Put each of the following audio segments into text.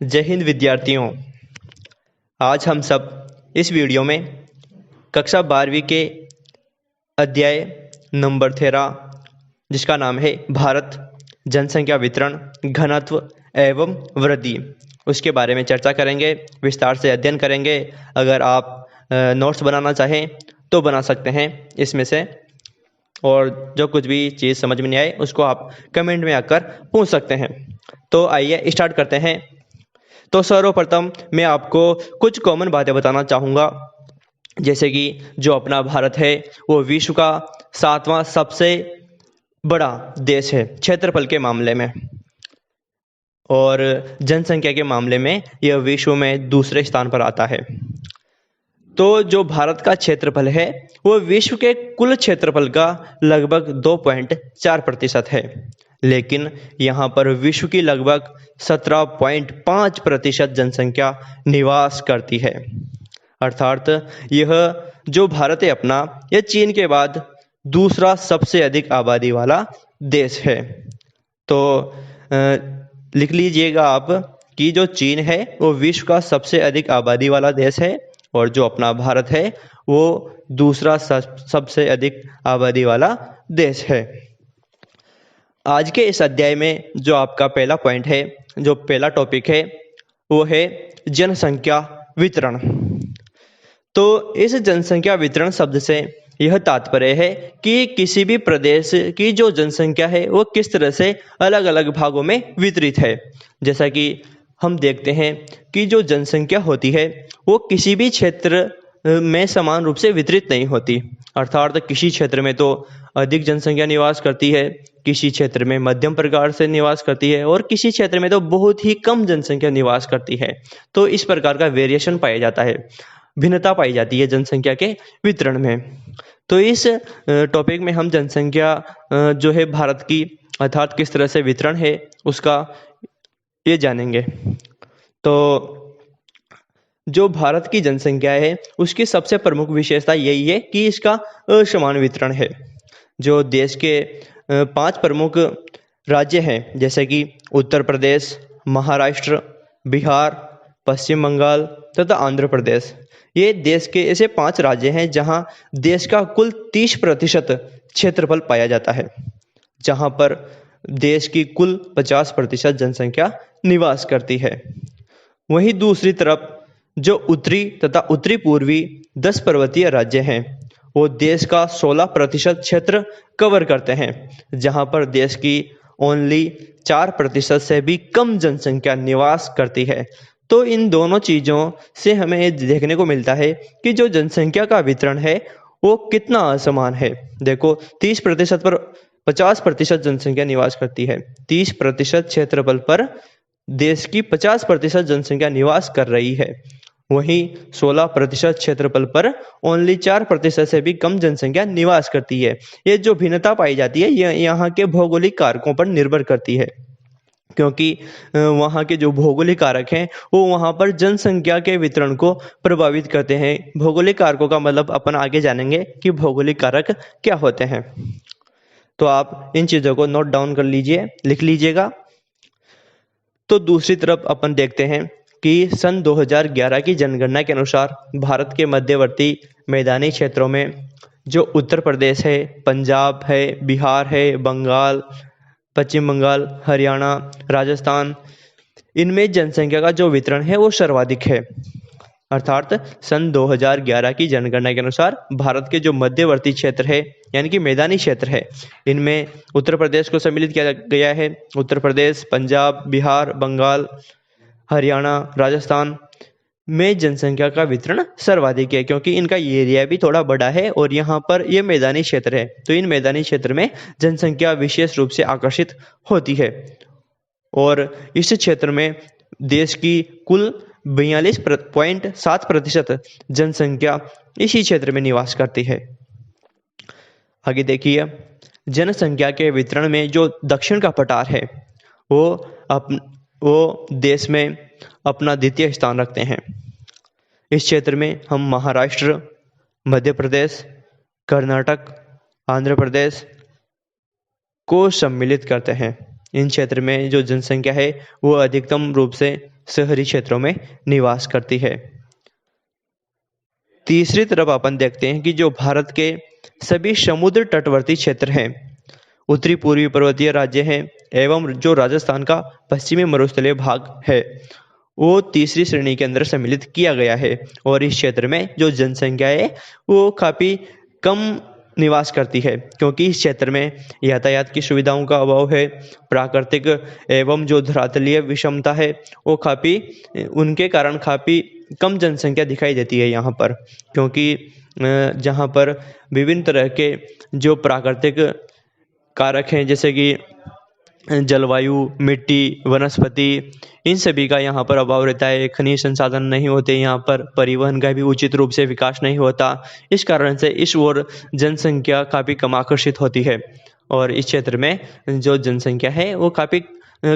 जय हिंद विद्यार्थियों। आज हम सब इस वीडियो में कक्षा 12वीं के अध्याय नंबर 13 जिसका नाम है भारत जनसंख्या वितरण घनत्व एवं वृद्धि, उसके बारे में चर्चा करेंगे, विस्तार से अध्ययन करेंगे। अगर आप नोट्स बनाना चाहें तो बना सकते हैं इसमें से, और जो कुछ भी चीज़ समझ में नहीं आए उसको आप कमेंट में आकर पूछ सकते हैं। तो आइए स्टार्ट करते हैं। तो सर्वप्रथम मैं आपको कुछ कॉमन बातें बताना चाहूँगा, जैसे कि जो अपना भारत है वो विश्व का 7वां सबसे बड़ा देश है क्षेत्रफल के मामले में, और जनसंख्या के मामले में यह विश्व में दूसरे स्थान पर आता है। तो जो भारत का क्षेत्रफल है वो विश्व के कुल क्षेत्रफल का लगभग 2.4% है, लेकिन यहाँ पर विश्व की लगभग 17.5% जनसंख्या निवास करती है। अर्थात यह जो भारत है अपना, यह चीन के बाद दूसरा सबसे अधिक आबादी वाला देश है। तो लिख लीजिएगा आप कि जो चीन है वो विश्व का सबसे अधिक आबादी वाला देश है, और जो अपना भारत है वो दूसरा सबसे अधिक आबादी वाला देश है। आज के इस अध्याय में जो आपका पहला पॉइंट है, जो पहला टॉपिक है, वो है जनसंख्या वितरण। तो इस जनसंख्या वितरण शब्द से यह तात्पर्य है कि किसी भी प्रदेश की जो जनसंख्या है वो किस तरह से अलग अलग भागों में वितरित है। जैसा कि हम देखते हैं कि जो जनसंख्या होती है वो किसी भी क्षेत्र में समान रूप से वितरित नहीं होती। अर्थात किसी क्षेत्र में तो अधिक जनसंख्या निवास करती है, किसी क्षेत्र में मध्यम प्रकार से निवास करती है, और किसी क्षेत्र में तो बहुत ही कम जनसंख्या निवास करती है। तो इस प्रकार का वेरिएशन पाया जाता है, भिन्नता पाई जाती है जनसंख्या के वितरण में। तो इस टॉपिक में हम जनसंख्या जो है भारत की, अर्थात किस तरह से वितरण है उसका ये जानेंगे। तो जो भारत की जनसंख्या है उसकी सबसे प्रमुख विशेषता यही है कि इसका असमान वितरण है। जो देश के 5 प्रमुख राज्य हैं, जैसे कि उत्तर प्रदेश, महाराष्ट्र, बिहार, पश्चिम बंगाल तथा आंध्र प्रदेश, ये देश के ऐसे 5 राज्य हैं जहां देश का कुल 30% क्षेत्रफल पाया जाता है, जहां पर देश की कुल 50% जनसंख्या निवास करती है। वहीं दूसरी तरफ जो उत्तरी तथा उत्तरी पूर्वी 10 पर्वतीय राज्य हैं वो देश का 16% क्षेत्र कवर करते हैं, जहां पर देश की ओनली 4% से भी कम जनसंख्या निवास करती है। तो इन दोनों चीज़ों से हमें ये देखने को मिलता है कि जो जनसंख्या का वितरण है वो कितना असमान है। देखो, 30% पर 50% जनसंख्या निवास करती है, 30% क्षेत्रफल पर देश की 50% जनसंख्या निवास कर रही है। वहीं 16% क्षेत्रफल पर ओनली 4% से भी कम जनसंख्या निवास करती है। ये जो भिन्नता पाई जाती है ये यहाँ के भौगोलिक कारकों पर निर्भर करती है, क्योंकि वहाँ के जो भौगोलिक कारक हैं वो वहाँ पर जनसंख्या के वितरण को प्रभावित करते हैं। भौगोलिक कारकों का मतलब अपन आगे जानेंगे कि भौगोलिक कारक क्या होते हैं। तो आप इन चीज़ों को नोट डाउन कर लीजिए, लिख लीजिएगा। तो दूसरी तरफ अपन देखते हैं कि सन 2011 की जनगणना के अनुसार भारत के मध्यवर्ती मैदानी क्षेत्रों में जो उत्तर प्रदेश है, पंजाब है, बिहार है, बंगाल, पश्चिम बंगाल, हरियाणा, राजस्थान, इनमें जनसंख्या का जो वितरण है वो सर्वाधिक है। अर्थात सन 2011 की जनगणना के अनुसार भारत के जो मध्यवर्ती क्षेत्र है यानी कि मैदानी क्षेत्र है, इनमें उत्तर प्रदेश को सम्मिलित किया गया है। उत्तर प्रदेश, पंजाब, बिहार, बंगाल, हरियाणा, राजस्थान में जनसंख्या का वितरण सर्वाधिक है, क्योंकि इनका एरिया भी थोड़ा बड़ा है और यहाँ पर ये मैदानी क्षेत्र है। तो इन मैदानी क्षेत्र में जनसंख्या विशेष रूप से आकर्षित होती है, और इस क्षेत्र में देश की कुल 42.7% जनसंख्या इसी क्षेत्र में निवास करती है। आगे देखिए, जनसंख्या के वितरण में जो दक्षिण का पठार है वो देश में अपना द्वितीय स्थान रखते हैं। इस क्षेत्र में हम महाराष्ट्र, मध्य प्रदेश, कर्नाटक, आंध्र प्रदेश को सम्मिलित करते हैं। इन क्षेत्र में जो जनसंख्या है वो अधिकतम रूप से शहरी क्षेत्रों में निवास करती है। तीसरी तरफ अपन देखते हैं कि जो भारत के सभी समुद्र तटवर्ती क्षेत्र हैं, उत्तरी पूर्वी पर्वतीय राज्य हैं एवं जो राजस्थान का पश्चिमी मरुस्थलीय भाग है, वो तीसरी श्रेणी के अंदर सम्मिलित किया गया है। और इस क्षेत्र में जो जनसंख्या है वो काफ़ी कम निवास करती है, क्योंकि इस क्षेत्र में यातायात की सुविधाओं का अभाव है। प्राकृतिक एवं जो धरातलीय विषमता है वो काफ़ी, उनके कारण काफ़ी कम जनसंख्या दिखाई देती है यहाँ पर, क्योंकि जहाँ पर विभिन्न तरह के जो प्राकृतिक कारक हैं जैसे कि जलवायु, मिट्टी, वनस्पति, इन सभी का यहाँ पर अभाव रहता है। खनिज संसाधन नहीं होते यहाँ पर, परिवहन का भी उचित रूप से विकास नहीं होता। इस कारण से इस ओर जनसंख्या काफ़ी कम आकर्षित होती है और इस क्षेत्र में जो जनसंख्या है वो काफ़ी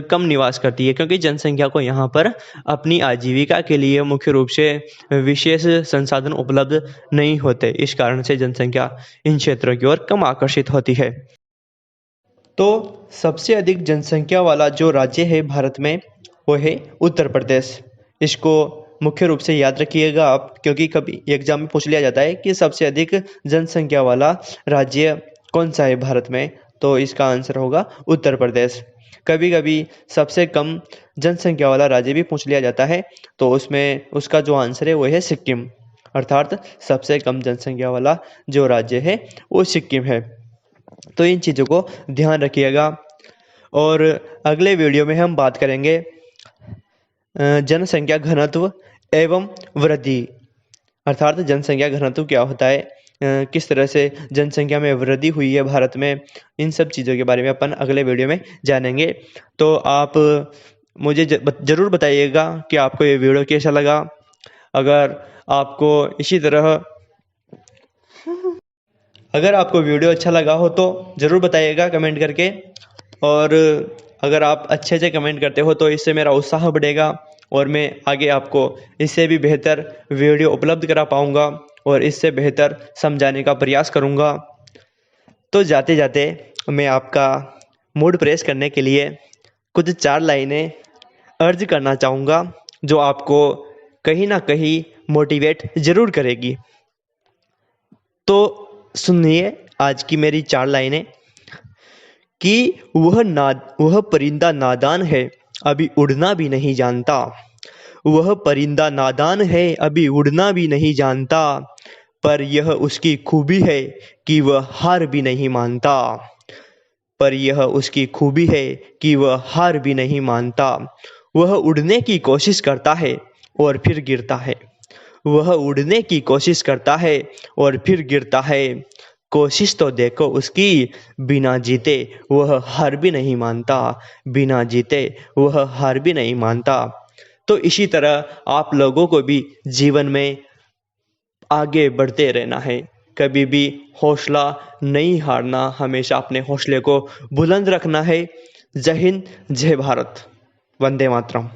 कम निवास करती है, क्योंकि जनसंख्या को यहाँ पर अपनी आजीविका के लिए मुख्य रूप से विशेष संसाधन उपलब्ध नहीं होते। इस कारण से जनसंख्या इन क्षेत्रों की ओर कम आकर्षित होती है। तो सबसे अधिक जनसंख्या वाला जो राज्य है भारत में वो है उत्तर प्रदेश। इसको मुख्य रूप से याद रखिएगा आप, क्योंकि कभी एग्जाम में पूछ लिया जाता है कि सबसे अधिक जनसंख्या वाला राज्य कौन सा है भारत में, तो इसका आंसर होगा उत्तर प्रदेश। कभी कभी सबसे कम जनसंख्या वाला राज्य भी पूछ लिया जाता है, तो उसमें उसका जो आंसर है वो है सिक्किम, अर्थात सबसे कम जनसंख्या वाला जो राज्य है वो सिक्किम है। तो इन चीज़ों को ध्यान रखिएगा। और अगले वीडियो में हम बात करेंगे जनसंख्या घनत्व एवं वृद्धि, अर्थात जनसंख्या घनत्व क्या होता है, किस तरह से जनसंख्या में वृद्धि हुई है भारत में, इन सब चीज़ों के बारे में अपन अगले वीडियो में जानेंगे। तो आप मुझे ज़रूर बताइएगा कि आपको ये वीडियो कैसा लगा। अगर आपको वीडियो अच्छा लगा हो तो ज़रूर बताइएगा कमेंट करके, और अगर आप अच्छे से कमेंट करते हो तो इससे मेरा उत्साह बढ़ेगा और मैं आगे आपको इससे भी बेहतर वीडियो उपलब्ध करा पाऊँगा और इससे बेहतर समझाने का प्रयास करूँगा। तो जाते जाते मैं आपका मूड फ्रेश करने के लिए कुछ 4 लाइनें अर्ज करना चाहूँगा, जो आपको कहीं ना कहीं मोटिवेट ज़रूर करेगी। तो सुनिए आज की मेरी 4 लाइनें कि वह परिंदा नादान है, अभी उड़ना भी नहीं जानता। वह परिंदा नादान है, अभी उड़ना भी नहीं जानता, पर यह उसकी खूबी है कि वह हार भी नहीं मानता। पर यह उसकी खूबी है कि वह हार भी नहीं मानता। वह उड़ने की कोशिश करता है और फिर गिरता है। वह उड़ने की कोशिश करता है और फिर गिरता है। कोशिश तो देखो उसकी, बिना जीते वह हार भी नहीं मानता। बिना जीते वह हार भी नहीं मानता। तो इसी तरह आप लोगों को भी जीवन में आगे बढ़ते रहना है, कभी भी हौसला नहीं हारना, हमेशा अपने हौसले को बुलंद रखना है। जय हिंद, जय भारत, वंदे मातरम।